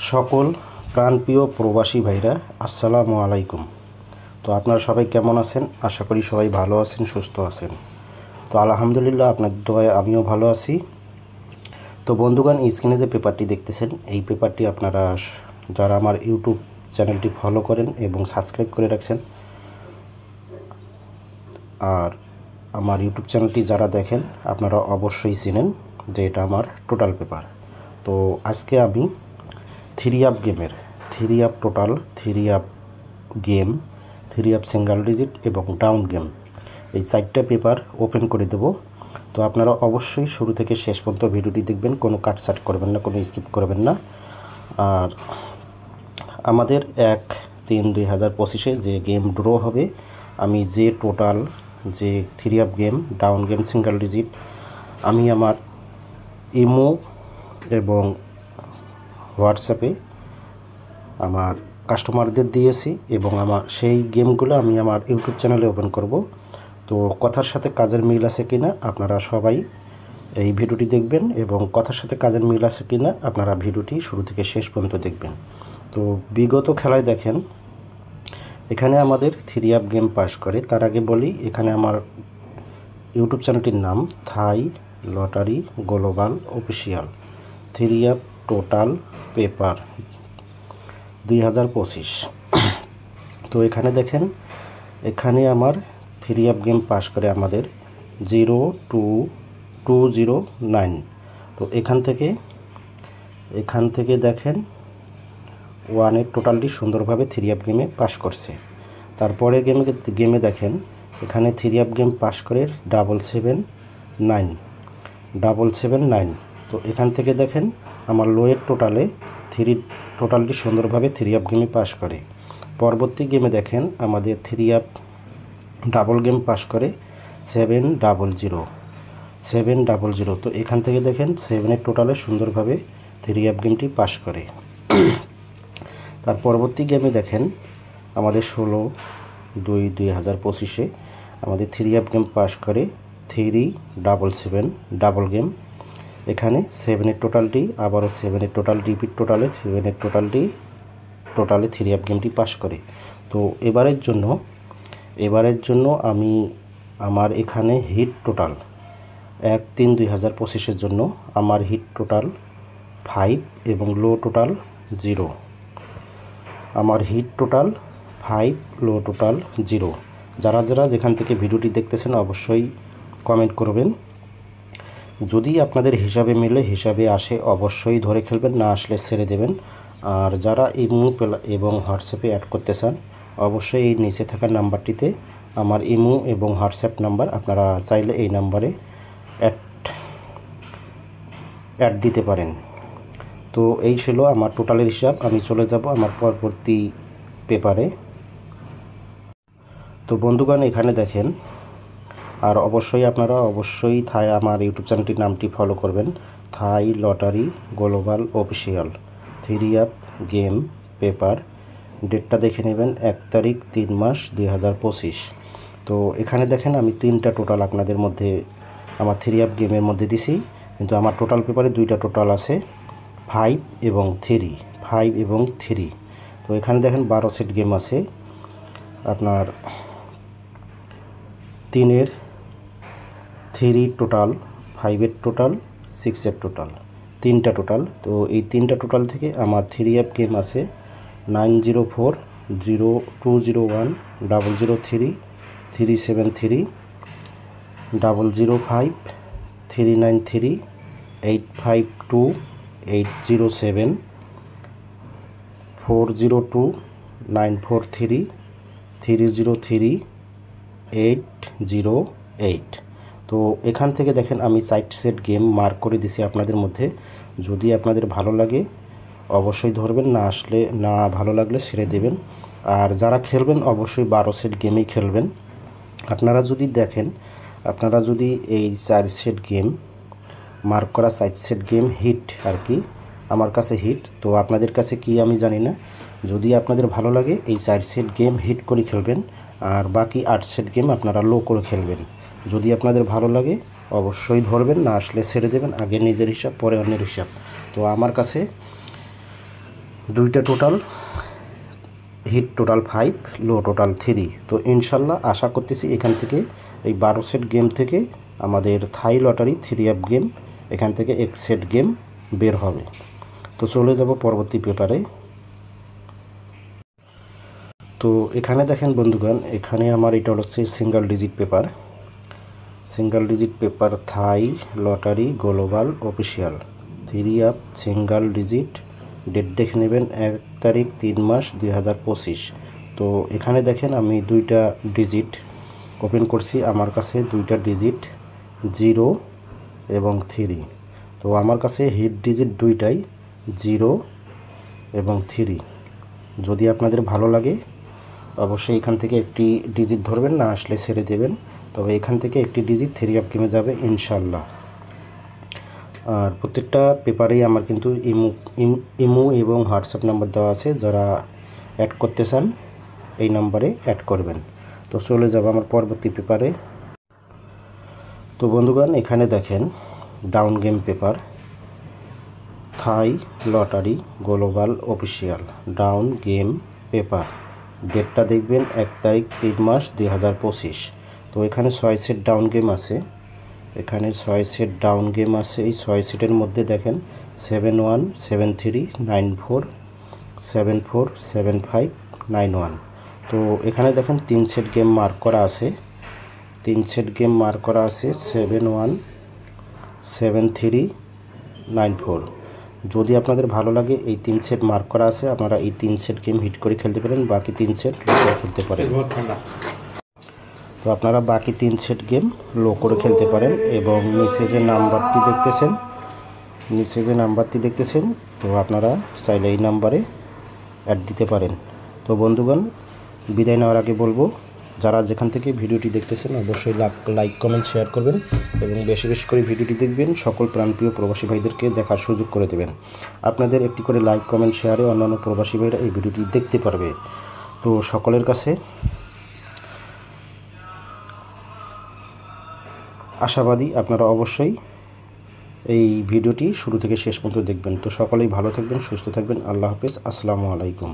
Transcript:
সকল প্রাণপ্রিয় প্রবাসী ভাইরা আসসালামু আলাইকুম। তো আপনারা সবাই কেমন আছেন? আশা করি সবাই ভালো আছেন, সুস্থ আছেন। তো আলহামদুলিল্লাহ, আপনার দোয়ায় আমিও ভালো আছি। তো বন্ধুগণ, স্ক্রিনে যে পেপারটি দেখতেছেন, এই পেপারটি আপনারা যারা আমার ইউটিউব চ্যানেলটি ফলো করেন এবং সাবস্ক্রাইব করে রাখছেন, আর আমার ইউটিউব চ্যানেলটি যারা দেখেন, আপনারা অবশ্যই চিনেন যে এটা আমার টোটাল পেপার। তো আজকে আমি থ্রি আপ গেমের টোটাল, গেম, সিঙ্গেল ডিজিট এবং ডাউন গেম, এই 4টা পেপার ওপেন করে দেব। তো আপনারা অবশ্যই শুরু থেকে শেষ পর্যন্ত ভিডিওটি দেখবেন, কোনো কাটছাট করবেন না, কোনো স্কিপ করবেন না। আর আমাদের 1/3/2025 যে গেম ড্র হবে, আমি যে টোটাল যে three up game, down game, single digit আমি আমার ইমো এবং হোয়াটসঅ্যাপে আমার কাস্টমারদের দিয়েছি এবং আমার সেই গেমগুলো আমি আমার ইউটিউব চ্যানেলে ওপেন করব। তো কথার সাথে কাজের মিল আছে কিনা আপনারা সবাই এই ভিডিওটি দেখবেন, এবং কথার সাথে কাজের মিল আছে কিনা আপনারা ভিডিওটি শুরু থেকে শেষ পর্যন্ত দেখবেন। তো বিগত খেলায় দেখেন, এখানে আমাদের থ্রি আপ গেম পাস করে। তার আগে বলি, এখানে আমার ইউটিউব চ্যানেলটির নাম থাই lottery global official three up total paper 2025। তো এখানে দেখেন, এখানে আমার থ্রি আপ গেম পাস করে আমাদের 02209। তো এখান থেকে দেখেন ওয়ানের টোটালটি সুন্দরভাবে থ্রি আপ গেমে পাস করছে। তারপরের গেমে দেখেন, এখানে থ্রি আপ গেম পাস করে 779। তো এখান থেকে দেখেন আমার লোয়ের টোটালটি সুন্দরভাবে থ্রি আপ গেমে পাস করে। পরবর্তী গেমে দেখেন আমাদের three up double game pass করে 700। তো এখান থেকে দেখেন 7-এর টোটালে সুন্দরভাবে থ্রি আপ গেমটি পাস করে। তার পরবর্তী গেমে দেখেন আমাদের 16/2/2025 আমাদের থ্রি আপ গেম পাস করে 377 ডাবল গেম। এখানে 7-এর টোটালটি আবারও 7-এর টোটাল রিপিট টোটালে 7-এর টোটালে থ্রি আপ গেমটি পাস করে। তো এবারের জন্য আমি আমার এখানে হিট টোটাল 1/3/2025 জন্য আমার হিট টোটাল 5 এবং লো টোটাল 0। আমার হিট টোটাল 5, লো টোটাল 0। যারা যেখান থেকে ভিডিওটি দেখতেছেন অবশ্যই কমেন্ট করবেন। যদি আপনাদের হিসাবে মিলে, হিসাবে আসে, অবশ্যই ধরে খেলবেন, না আসলে ছেড়ে দেবেন। আর যারা ইমো এবং হোয়াটসঅ্যাপে অ্যাড করতে চান, অবশ্যই এই নিচে থাকা নাম্বারটিতে আমার ইমো এবং হোয়াটসঅ্যাপ নাম্বার, আপনারা চাইলে এই নাম্বারে অ্যাড দিতে পারেন। তো এই ছিল আমার টোটালের হিসাব। আমি চলে যাব আমার পরবর্তী পেপারে। তো বন্ধুগণ, এখানে দেখেন, আর অবশ্যই আপনারা আমার ইউটিউব চ্যানেলটির নামটি ফলো করবেন, থাই lottery global official three up game paper. ডেটটা দেখে নেবেন, 1/3/2025। তো এখানে দেখেন আমি 3টা টোটাল আপনাদের মধ্যে আমার থ্রি আপ গেমের মধ্যে দিছি, কিন্তু আমার টোটাল পেপারে 2টা টোটাল আছে, 5 এবং 3। তো এখানে দেখেন 12 সেট গেম আছে, আপনার 3-এর 3 টোটাল, 5-এর টোটাল, 6-এর টোটাল, 3টা টোটাল। তো এই 3টা টোটাল থেকে আমার থ্রি আপ গেম আছে 9040201 003 373 005 393 852 807 402 943 303 808। তো এখান থেকে দেখেন আমি 4 সেট গেম মার্ক করে দিছি আপনাদের মধ্যে। যদি আপনাদের ভালো লাগে অবশ্যই ধরবেন, না ভালো লাগলে ছেড়ে দেবেন। আর যারা খেলবেন অবশ্যই 12 সেট গেমই খেলবেন। আপনারা যদি এই 4 সেট গেম মার্ক করা 4 সেট গেম হিট আর কি, আমার কাছে হিট, তো আপনাদের কাছে কি আমি জানি না। যদি আপনাদের ভালো লাগে এই 4 সেট গেম হিট করে খেলবেন, আর বাকি 8 সেট গেম আপনারা লো করে খেলবেন। যদি আপনাদের ভালো লাগে অবশ্যই ধরবেন, না আসলে ছেড়ে দেবেন। আগে নিজের হিসাব, পরে অন্যের হিসাব। তো আমার কাছে দুইটা টোটাল হিট টোটাল 5, লো টোটাল 3। তো ইনশাল্লাহ আশা করতেছি এখান থেকে এই 12 সেট গেম থেকে আমাদের থাই লটারি 3 আপ গেম এখান থেকে 1 সেট গেম বের হবে। তো চলে যাব পরবর্তী পেপারে। তো এখানে দেখেন বন্ধুগণ, এখানে আমার এটা হচ্ছে single digit paper, single digit paper Thai lottery global official 3 up single digit. Date দেখে নেবেন 1 তারিখ 3 মাস 2025। তো এখানে দেখেন আমি দুইটা ডিজিট ওপেন করছি, আমার কাছে দুইটা ডিজিট 0 এবং 3। তো আমার কাছে হিট ডিজিট দুইটাই 0 এবং 3। যদি আপনাদের ভালো লাগে অবশ্যই এখান থেকে একটি ডিজিট ধরবেন, না আসলে ছেড়ে দেবেন। তবে এখান থেকে একটি ডিজিট 3 আপ গেমে যাবে ইনশাল্লাহ। আর প্রত্যেকটা পেপারেই আমার কিন্তু ইমো এবং হোয়াটসঅ্যাপ নাম্বার দেওয়া আছে, যারা অ্যাড করতে চান এই নাম্বারে অ্যাড করবেন। তো চলে যাব আমার পরবর্তী পেপারে। তো বন্ধুগণ, এখানে দেখেন down game paper Thai lottery global official down game paper. ডেটটা দেখবেন 1 তারিখ 3 মাস 2025। তো এখানে 6 সেট ডাউন গেম আছে, এখানে 6 সেট ডাউন গেম আছে। এই 6 সেটের মধ্যে দেখেন 71 73 94 74 75 91। তো এখানে দেখেন 3 সেট গেম মার্ক করা আছে, 3 সেট গেম মার্ক করা আছে 71 73 94। যদি আপনাদের ভালো লাগে এই 3 সেট মার্ক করা আছে, আপনারা এই 3 সেট গেম হিট করে খেলতে পারেন, বাকি 3 সেট লো করে খেলতে পারেন। তো আপনারা বাকি 3 সেট গেম লো করে খেলতে পারেন। এবং নিচে যে নাম্বারটি দেখতেছেন, তো আপনারা চাইলে এই নাম্বারে অ্যাড দিতে পারেন। তো বন্ধুগণ, বিদায় নেওয়ার আগে বলবো, যারা যেখান থেকে ভিডিওটি দেখতেছেন অবশ্যই লাইক কমেন্ট শেয়ার করবেন এবং বেশি বেশি করে ভিডিওটি দেখবেন। সকল প্রাণপ্রিয় প্রবাসী ভাইদেরকে দেখার সুযোগ করে দেবেন। আপনাদের একটি করে লাইক কমেন্ট শেয়ারে অন্যান্য প্রবাসী ভাইরা এই ভিডিওটি দেখতে পারবে। তো সকলের কাছে আশাবাদী আপনারা অবশ্যই এই ভিডিওটি শুরু থেকে শেষ পর্যন্ত দেখবেন। তো সকলেই ভালো থাকবেন, সুস্থ থাকবেন। আল্লাহ হাফেজ, আসসালামু আলাইকুম।